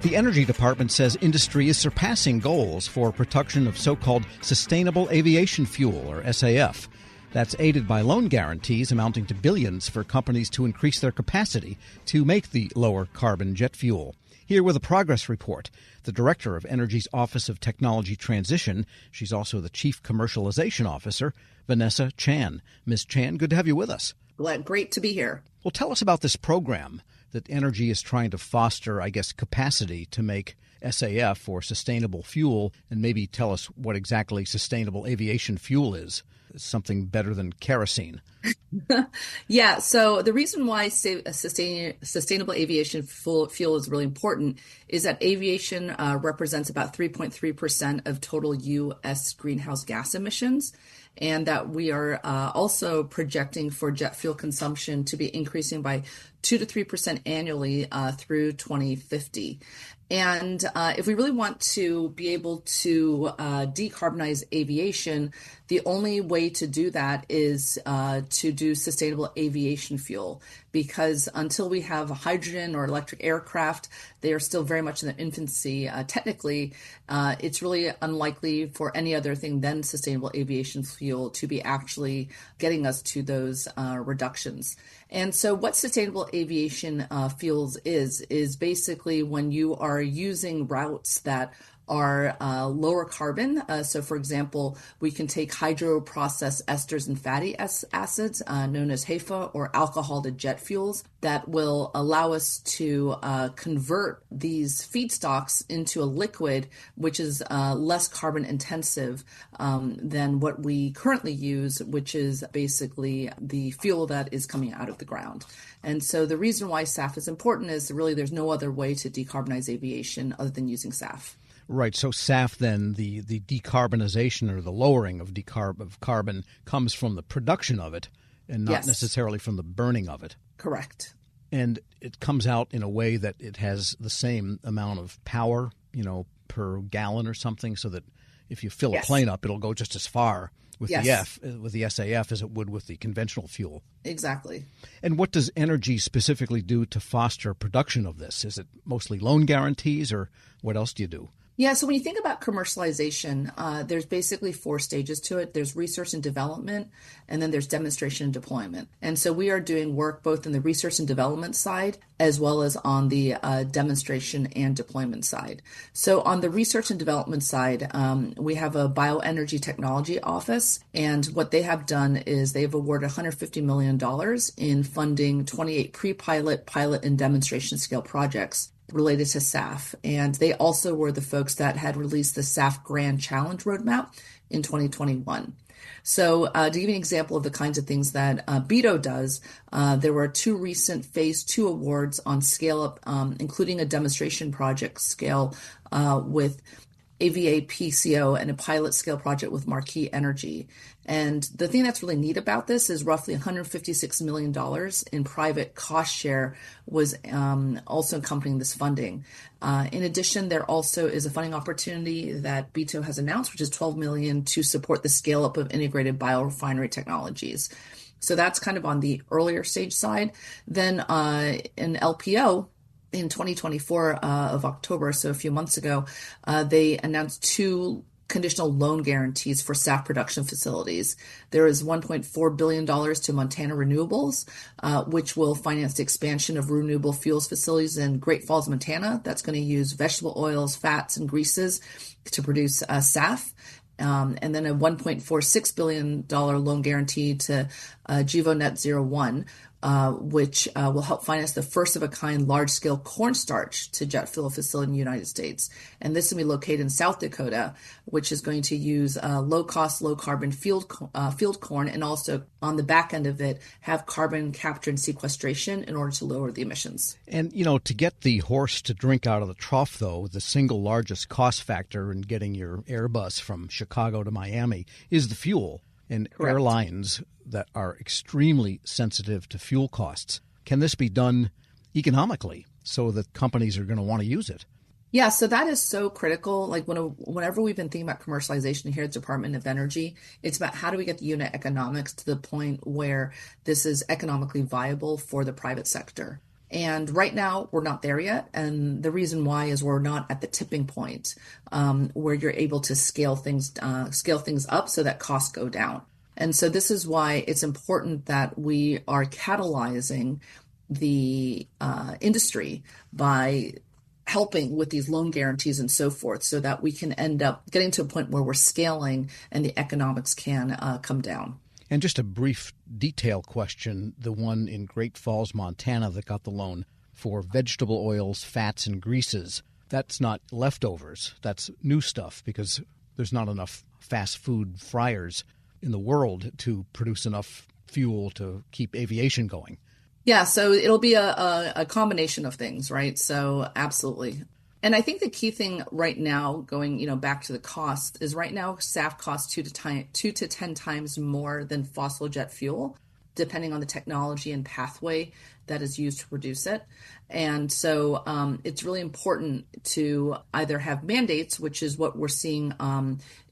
The Energy Department says industry is surpassing goals for production of so-called sustainable aviation fuel, or SAF. That's aided by loan guarantees amounting to billions for companies to increase their capacity to make the lower carbon jet fuel. Here with a progress report, the director of Energy's Office of Technology Transition. She's also the chief commercialization officer, Vanessa Chan. Ms. Chan, good to have you with us. Great to be here. Well, tell us about this program that Energy is trying to foster, capacity to make SAF, or sustainable fuel, and maybe tell us what exactly sustainable aviation fuel is. Something better than kerosene. Yeah, so the reason why sustainable aviation fuel is really important is that aviation represents about 3.3% of total U.S. greenhouse gas emissions, and that we are also projecting for jet fuel consumption to be increasing by 2 to 3% annually through 2050. And if we really want to be able to decarbonize aviation, the only way to do that is to do sustainable aviation fuel, because until we have hydrogen or electric aircraft, they are still very much in their infancy. Technically, it's really unlikely for any other thing than sustainable aviation fuel to be actually getting us to those reductions. And so what sustainable aviation fuels is basically when you are using routes that are lower carbon. So, for example, we can take hydroprocessed esters and fatty acids, known as HEFA, or alcohol to jet fuels, that will allow us to convert these feedstocks into a liquid, which is less carbon intensive than what we currently use, which is basically the fuel that is coming out of the ground. And so the reason why SAF is important is really there's no other way to decarbonize aviation other than using SAF. Right. So SAF, then, the decarbonization or the lowering of carbon comes from the production of it and not necessarily from the burning of it. Correct. And it comes out in a way that it has the same amount of power, per gallon or something, so that if you fill a plane up, it'll go just as far with the SAF as it would with the conventional fuel. Exactly. And what does Energy specifically do to foster production of this? Is it mostly loan guarantees, or what else do you do? Yeah, so when you think about commercialization, there's basically 4 stages to it. There's research and development, and then there's demonstration and deployment. And so we are doing work both in the research and development side as well as on the demonstration and deployment side. So on the research and development side, we have a bioenergy technology office, and what they have done is they've awarded $150 million in funding 28 pre-pilot, pilot, and demonstration scale projects related to SAF. And they also were the folks that had released the SAF Grand Challenge Roadmap in 2021. So to give you an example of the kinds of things that BETO does, there were 2 recent Phase 2 awards on scale up, including a demonstration project scale with AVA-PCO and a pilot scale project with Marquee Energy. And the thing that's really neat about this is roughly $156 million in private cost share was also accompanying this funding. In addition, there also is a funding opportunity that BETO has announced, which is $12 million to support the scale up of integrated biorefinery technologies. So that's kind of on the earlier stage side. Then in LPO, in 2024 of October, so a few months ago, they announced 2 conditional loan guarantees for SAF production facilities. There is $1.4 billion to Montana Renewables, which will finance the expansion of renewable fuels facilities in Great Falls, Montana. That's going to use vegetable oils, fats, and greases to produce SAF. And then a $1.46 billion loan guarantee to Gevo Net Zero One, which will help finance the first-of-a-kind large-scale cornstarch to jet fuel facility in the United States. And this will be located in South Dakota, which is going to use low-cost, low-carbon field corn, and also on the back end of it have carbon capture and sequestration in order to lower the emissions. And, to get the horse to drink out of the trough, though, the single largest cost factor in getting your Airbus from Chicago to Miami is the fuel. And Correct. Airlines that are extremely sensitive to fuel costs. Can this be done economically so that companies are going to want to use it? Yeah, so that is so critical. Like whenever we've been thinking about commercialization here at the Department of Energy, it's about how do we get the unit economics to the point where this is economically viable for the private sector. And right now, we're not there yet. And the reason why is we're not at the tipping point where you're able to scale things up so that costs go down. And so this is why it's important that we are catalyzing the industry by helping with these loan guarantees and so forth, so that we can end up getting to a point where we're scaling and the economics can come down. And just a brief detail question, the one in Great Falls, Montana that got the loan for vegetable oils, fats, and greases, that's not leftovers. That's new stuff because there's not enough fast food fryers in the world to produce enough fuel to keep aviation going. Yeah, so it'll be a combination of things, right? So absolutely. And I think the key thing right now, going back to the cost, is right now SAF costs 2 to 10 times more than fossil jet fuel, depending on the technology and pathway that is used to produce it. And so it's really important to either have mandates, which is what we're seeing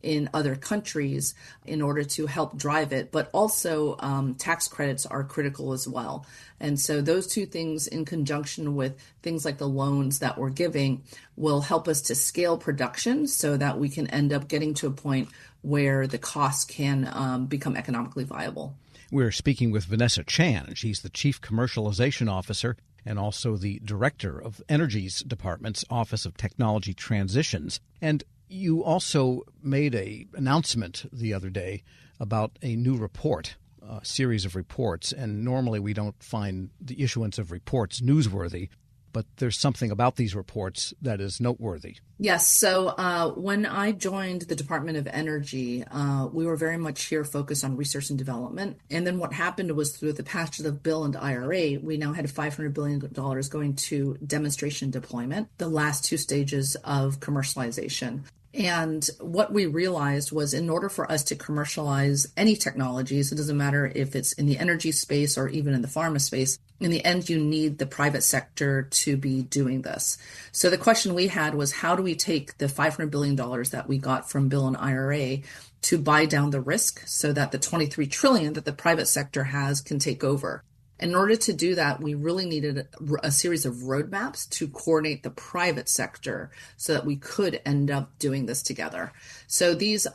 in other countries, in order to help drive it, but also tax credits are critical as well. And so those two things in conjunction with things like the loans that we're giving will help us to scale production so that we can end up getting to a point where the costs can become economically viable. We're speaking with Vanessa Chan. She's the Chief Commercialization Officer and also the Director of Energy's Department's Office of Technology Transitions. And you also made an announcement the other day about a new report, a series of reports. And normally we don't find the issuance of reports newsworthy, but there's something about these reports that is noteworthy. Yes. So when I joined the Department of Energy, we were very much here focused on research and development. And then what happened was through the passage of the bill and IRA, we now had $500 billion going to demonstration deployment, the last two stages of commercialization. And what we realized was in order for us to commercialize any technologies, it doesn't matter if it's in the energy space or even in the pharma space, in the end, you need the private sector to be doing this. So the question we had was, how do we take the $500 billion that we got from bill and IRA to buy down the risk so that the $23 trillion that the private sector has can take over? In order to do that, we really needed a series of roadmaps to coordinate the private sector so that we could end up doing this together. So these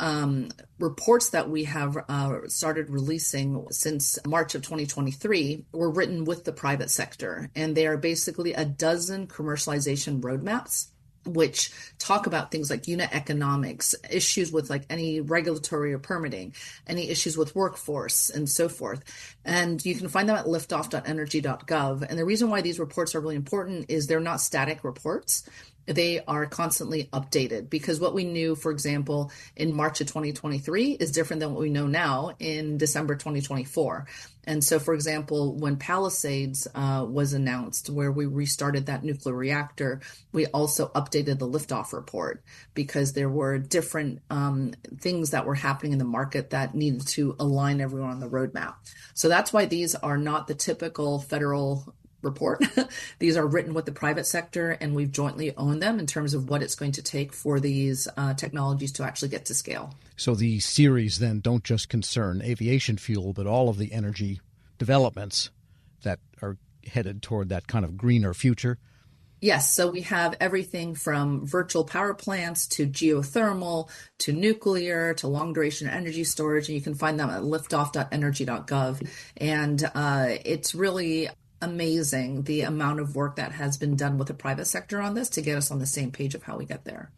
reports that we have started releasing since March of 2023 were written with the private sector, and they are basically a dozen commercialization roadmaps which talk about things like unit economics, issues with like any regulatory or permitting, any issues with workforce and so forth. And you can find them at liftoff.energy.gov. And the reason why these reports are really important is they're not static reports. They are constantly updated because what we knew, for example, in March of 2023 is different than what we know now in December 2024. And so, for example, when Palisades was announced, where we restarted that nuclear reactor, we also updated the liftoff report because there were different things that were happening in the market that needed to align everyone on the roadmap. So that's why these are not the typical federal report. These are written with the private sector, and we've jointly owned them in terms of what it's going to take for these technologies to actually get to scale. So the series then don't just concern aviation fuel, but all of the energy developments that are headed toward that kind of greener future? Yes. So we have everything from virtual power plants to geothermal to nuclear to long duration energy storage. And you can find them at liftoff.energy.gov. And it's really amazing the amount of work that has been done with the private sector on this to get us on the same page of how we get there.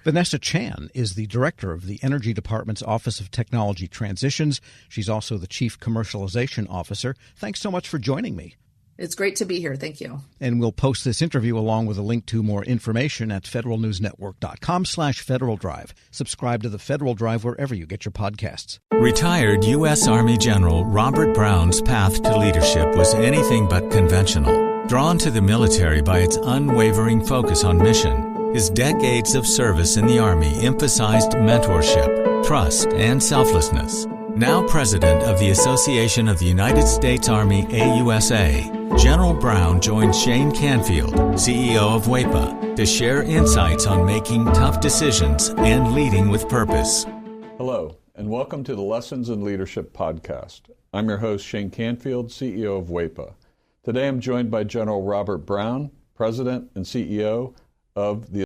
Vanessa Chan is the director of the Energy Department's Office of Technology Transitions. She's also the Chief Commercialization Officer. Thanks so much for joining me. It's great to be here. Thank you. And we'll post this interview along with a link to more information at federalnewsnetwork.com/Federal Drive. Subscribe to the Federal Drive wherever you get your podcasts. Retired U.S. Army General Robert Brown's path to leadership was anything but conventional. Drawn to the military by its unwavering focus on mission, his decades of service in the Army emphasized mentorship, trust, and selflessness. Now president of the Association of the United States Army AUSA, General Brown joined Shane Canfield, CEO of WEPA, to share insights on making tough decisions and leading with purpose. Hello, and welcome to the Lessons in Leadership podcast. I'm your host, Shane Canfield, CEO of WEPA. Today I'm joined by General Robert Brown, President and CEO of the